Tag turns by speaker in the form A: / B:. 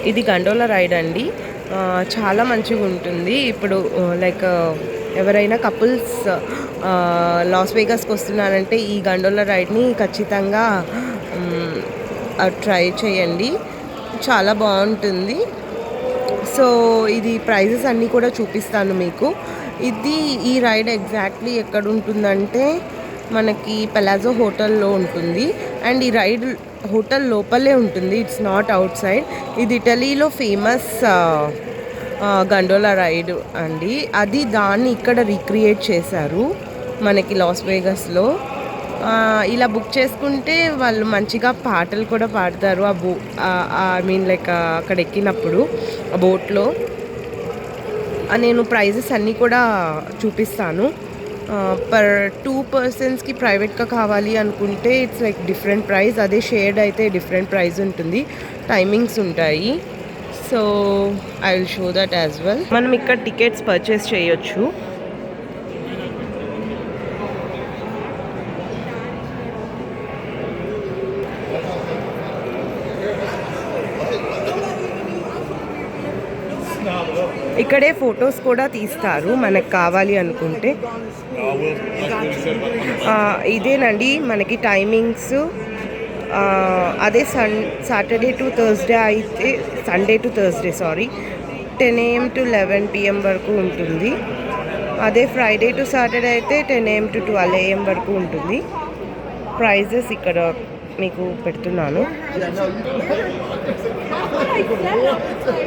A: ఇది gondola ride అండి. చాలా మంచిగా ఉంటుంది. ఇప్పుడు లైక్ ఎవరైనా కపుల్స్ లాస్ వేగాస్కి వస్తున్నారంటే ఈ గండోలా రైడ్ని ఖచ్చితంగా ట్రై చేయండి. చాలా బాగుంటుంది. సో ఇది ప్రైజెస్ అన్నీ కూడా చూపిస్తాను మీకు. ఈ రైడ్ ఎగ్జాక్ట్లీ ఎక్కడ ఉంటుందంటే మనకి పలాజో హోటల్లో ఉంటుంది. అండ్ ఈ రైడ్ హోటల్ లోపలే ఉంటుంది, ఇట్స్ నాట్ అవుట్ సైడ్. ఇది ఇటలీలో ఫేమస్ గండోలా రైడ్ అండి. దాన్ని ఇక్కడ రీక్రియేట్ చేశారు మనకి లాస్ వేగస్లో. ఇలా బుక్ చేసుకుంటే వాళ్ళు మంచిగా పాటలు కూడా పాడతారు. ఐ మీన్ లైక్ అక్కడ ఎక్కినప్పుడు ఆ బోట్లో. నేను ప్రైజెస్ అన్నీ కూడా చూపిస్తాను. పర్ 2 పర్సన్స్కి ప్రైవేట్గా కావాలి అనుకుంటే ఇట్స్ లైక్ డిఫరెంట్ ప్రైస్. అదే షేర్డ్ అయితే డిఫరెంట్ ప్రైస్ ఉంటుంది, టైమింగ్స్ ఉంటాయి. So I will show that as well. మనం ఇక్కడ టికెట్స్ పర్చేస్ చేయొచ్చు. ఇక్కడే ఫొటోస్ కూడా తీస్తారు మనకు కావాలి అనుకుంటే. ఇదేనండి మనకి టైమింగ్స్. అదే సాటర్డే టు థర్స్డే అయితే, Sunday to Thursday 10 AM to 11 PM వరకు ఉంటుంది. అదే ఫ్రైడే టు సాటర్డే అయితే 10 AM to 12 AM వరకు ఉంటుంది. ప్రైజెస్ ఇక్కడ మీకు పెడుతున్నాను.